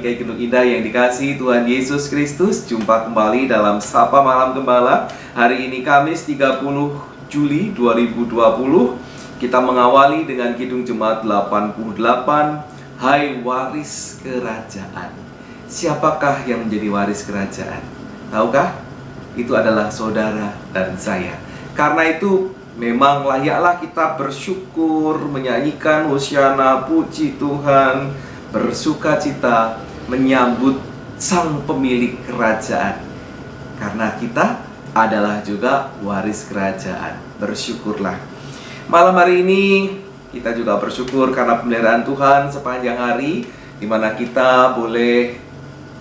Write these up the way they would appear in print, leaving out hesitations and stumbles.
GKI Gunung Indah yang dikasihi Tuhan Yesus Kristus, jumpa kembali dalam Sapa Malam Gembala. Hari ini Kamis 30 Juli 2020. Kita mengawali dengan Kidung Jemaat 88, Hai Waris Kerajaan. Siapakah yang menjadi waris kerajaan? Tahukah? Itu adalah saudara dan saya. Karena itu memang layaklah kita bersyukur, menyanyikan hosiana, puji Tuhan, bersuka cita, menyambut sang pemilik kerajaan. Karena kita adalah juga waris kerajaan. Bersyukurlah. Malam hari ini kita juga bersyukur karena pemeliharaan Tuhan sepanjang hari, di mana kita boleh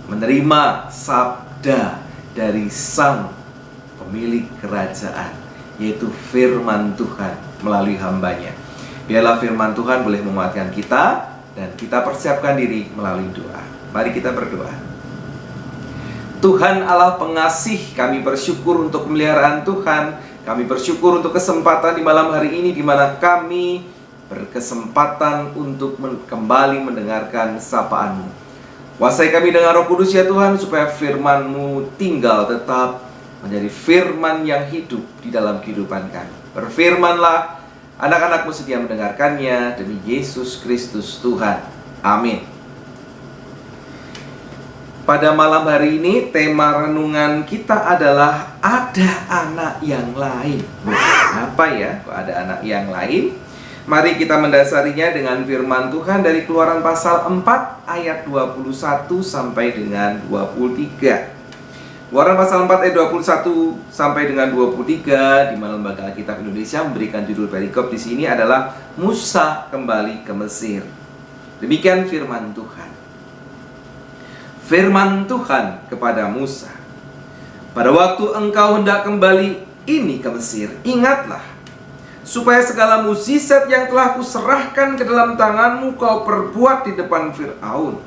menerima sabda dari sang pemilik kerajaan, yaitu firman Tuhan melalui hambanya. Biarlah firman Tuhan boleh menguatkan kita, dan kita persiapkan diri melalui doa. Mari kita berdoa. Tuhan Allah pengasih, kami bersyukur untuk pemeliharaan Tuhan. Kami bersyukur untuk kesempatan di malam hari ini, di mana kami berkesempatan untuk kembali mendengarkan sapaan-Mu. Kuasai kami dengan Roh Kudus ya Tuhan, supaya firman-Mu tinggal tetap menjadi firman yang hidup di dalam kehidupan kami. Berfirmanlah, anak-anak-Mu sedia mendengarkannya, demi Yesus Kristus Tuhan. Amin. Pada malam hari ini, tema renungan kita adalah ada anak yang lain. Apa ya, kok ada anak yang lain? Mari kita mendasarinya dengan firman Tuhan dari Keluaran pasal 4 ayat 21 sampai dengan 23. Keluaran pasal 4 ayat 21 sampai dengan 23, di mana Lembaga Alkitab Indonesia memberikan judul perikop di sini adalah Musa kembali ke Mesir. Demikian firman Tuhan. Firman Tuhan kepada Musa, pada waktu engkau hendak kembali ini ke Mesir, ingatlah, supaya segala mukjizat yang telah kuserahkan ke dalam tanganmu kau perbuat di depan Fir'aun.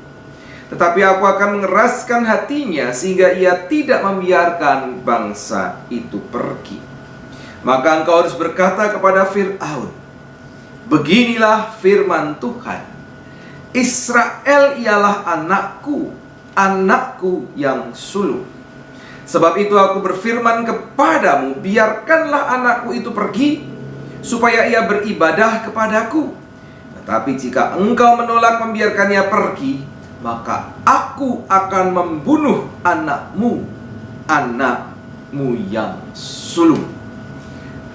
Tetapi aku akan mengeraskan hatinya sehingga ia tidak membiarkan bangsa itu pergi. Maka engkau harus berkata kepada Fir'aun, beginilah firman Tuhan, Israel ialah anakku, anakku yang sulung. Sebab itu aku berfirman kepadamu, biarkanlah anakku itu pergi, supaya ia beribadah kepadaku. Tetapi jika engkau menolak membiarkannya pergi, maka aku akan membunuh anakmu, anakmu yang sulung.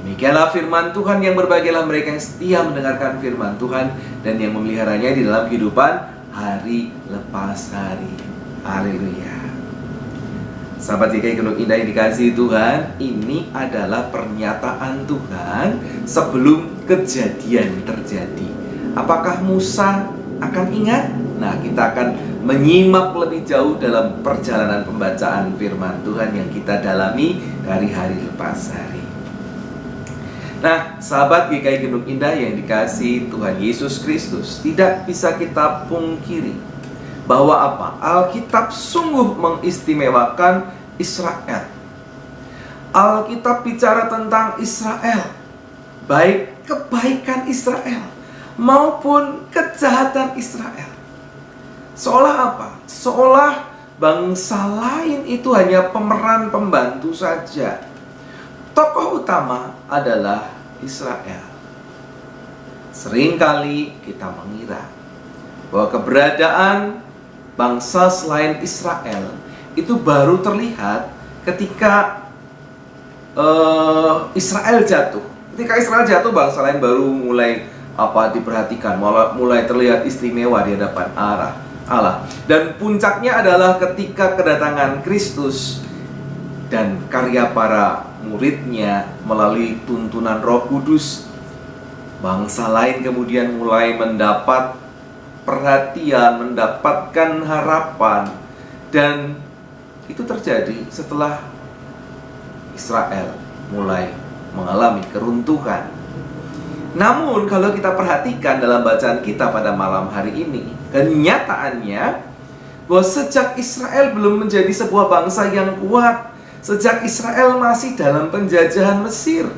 Demikianlah firman Tuhan. Yang berbahagialah mereka yang setia mendengarkan firman Tuhan dan yang memeliharanya di dalam kehidupan hari lepas hari. Haleluya. Sahabat GKI Gunung Indah yang dikasihi Tuhan, ini adalah pernyataan Tuhan sebelum kejadian terjadi. Apakah Musa akan ingat? Nah, kita akan menyimak lebih jauh dalam perjalanan pembacaan firman Tuhan yang kita dalami dari hari lepas hari. Nah, sahabat GKI Gunung Indah yang dikasihi Tuhan Yesus Kristus, tidak bisa kita pungkiri bahwa apa? Alkitab sungguh mengistimewakan Israel. Alkitab bicara tentang Israel, baik kebaikan Israel maupun kejahatan Israel. Seolah apa? Seolah bangsa lain itu hanya pemeran pembantu saja. Tokoh utama adalah Israel. Seringkali kita mengira bahwa keberadaan bangsa selain Israel itu baru terlihat ketika Israel jatuh. Ketika Israel jatuh, bangsa lain baru mulai diperhatikan, mulai terlihat istimewa di hadapan Allah. Dan puncaknya adalah ketika kedatangan Kristus dan karya para muridnya melalui tuntunan Roh Kudus. Bangsa lain kemudian mulai mendapat perhatian, mendapatkan harapan. Dan itu terjadi setelah Israel mulai mengalami keruntuhan. Namun kalau kita perhatikan dalam bacaan kita pada malam hari ini, kenyataannya bahwa sejak Israel belum menjadi sebuah bangsa yang kuat, sejak Israel masih dalam penjajahan Mesir,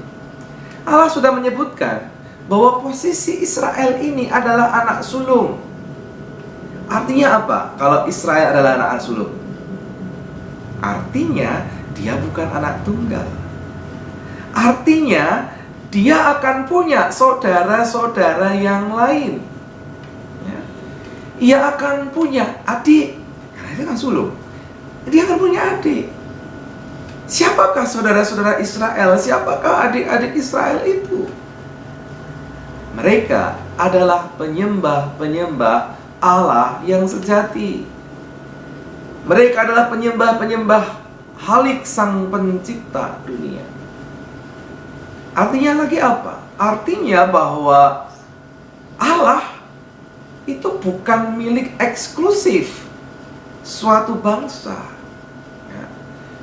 Allah sudah menyebutkan bahwa posisi Israel ini adalah anak sulung. Artinya apa? Kalau Israel adalah anak sulung, artinya dia bukan anak tunggal. Artinya dia akan punya saudara-saudara yang lain. Ya. Ia akan punya adik, karena dia kan sulung. Dia akan punya adik. Siapakah saudara-saudara Israel? Siapakah adik-adik Israel itu? Mereka adalah penyembah-penyembah Allah yang sejati. Mereka adalah penyembah-penyembah Halik Sang Pencipta dunia. Artinya lagi apa? Artinya bahwa Allah itu bukan milik eksklusif suatu bangsa, ya.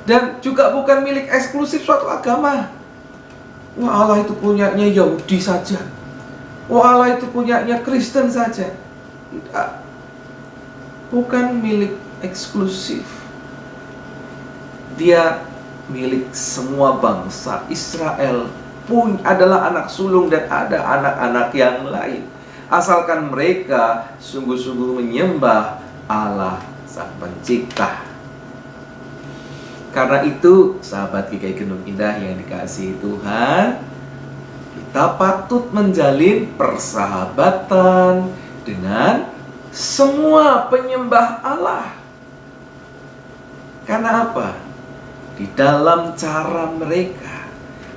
Dan juga bukan milik eksklusif suatu agama. Wah, Allah itu punyanya Yahudi saja. Wah, Allah itu punyanya Kristen saja. Tidak. Bukan milik eksklusif. Dia milik semua bangsa. Israel pun adalah anak sulung dan ada anak-anak yang lain, asalkan mereka sungguh-sungguh menyembah Allah Sang Pencipta. Karena itu, sahabat GKI Gendung Indah yang dikasihi Tuhan, kita patut menjalin persahabatan dengan semua penyembah Allah. Karena apa? Di dalam cara mereka,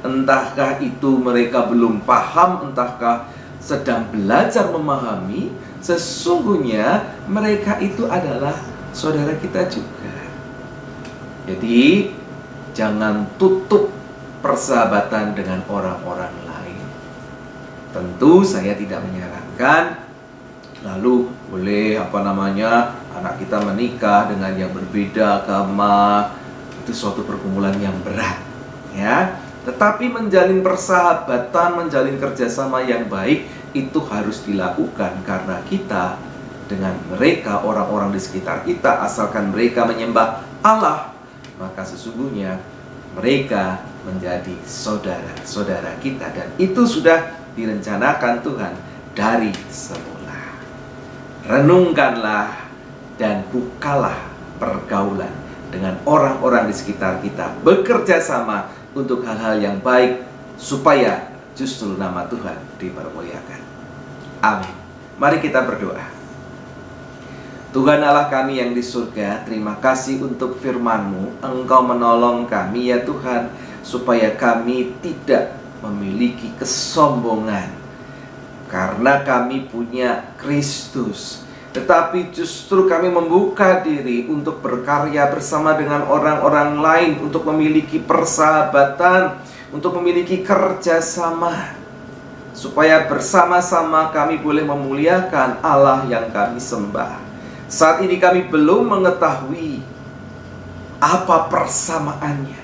entahkah itu mereka belum paham, entahkah sedang belajar memahami, sesungguhnya mereka itu adalah saudara kita juga. Jadi, jangan tutup persahabatan dengan orang-orang lain. Tentu saya tidak menyarankan lalu boleh anak kita menikah dengan yang berbeda agama. Itu suatu pergumulan yang berat, ya. Tetapi menjalin persahabatan, menjalin kerjasama yang baik itu harus dilakukan karena kita dengan mereka, orang-orang di sekitar kita, asalkan mereka menyembah Allah, maka sesungguhnya mereka menjadi saudara-saudara kita, dan itu sudah direncanakan Tuhan dari semula. Renungkanlah dan bukalah pergaulan dengan orang-orang di sekitar kita, bekerja sama untuk hal-hal yang baik, supaya justru nama Tuhan dipermuliakan. Amin. Mari kita berdoa. Tuhan Allah kami yang di surga, terima kasih untuk firman-Mu. Engkau menolong kami ya Tuhan, supaya kami tidak memiliki kesombongan karena kami punya Kristus, tetapi justru kami membuka diri untuk berkarya bersama dengan orang-orang lain, untuk memiliki persahabatan, untuk memiliki kerjasama, supaya bersama-sama kami boleh memuliakan Allah yang kami sembah. Saat ini kami belum mengetahui apa persamaannya,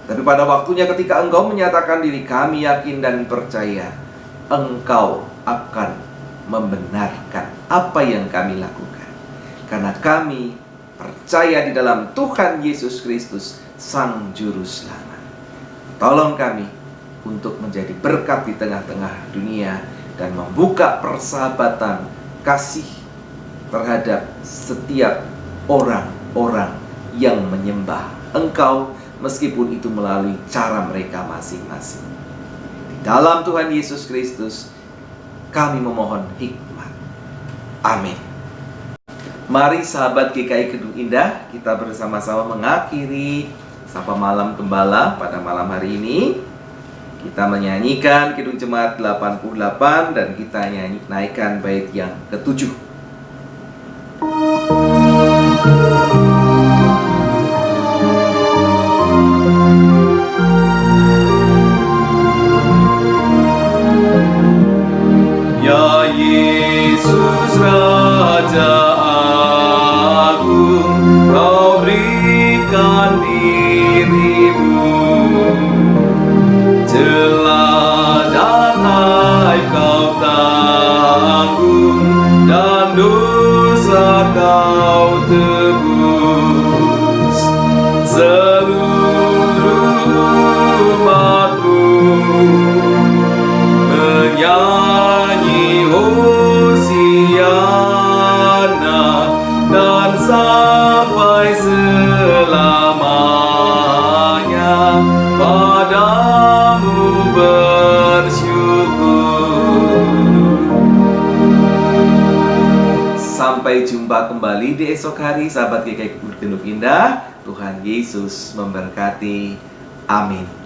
tapi pada waktunya ketika Engkau menyatakan diri, kami yakin dan percaya Engkau akan membenarkan apa yang kami lakukan, karena kami percaya di dalam Tuhan Yesus Kristus, Sang Juru Selamat. Tolong kami untuk menjadi berkat di tengah-tengah dunia dan membuka persahabatan kasih terhadap setiap orang-orang yang menyembah Engkau, meskipun itu melalui cara mereka masing-masing. Di dalam Tuhan Yesus Kristus kami memohon hikmat. Amin. Mari sahabat GKI Gendung Indah, kita bersama-sama mengakhiri Sapa Malam Gembala pada malam hari ini. Kita menyanyikan Kidung Jemaat 88 dan kita naikkan bait yang ke-7. Ya Yesus Raja Agung, Kau berikan dirimu, celah dan aib Kau tanggung, dan dosa Kau tebus. Seluruh umat-Mu menyanyi Hosiana, Sampai jumpa kembali di esok hari, sahabat GKI Bergenuk Indah. Tuhan Yesus memberkati. Amin.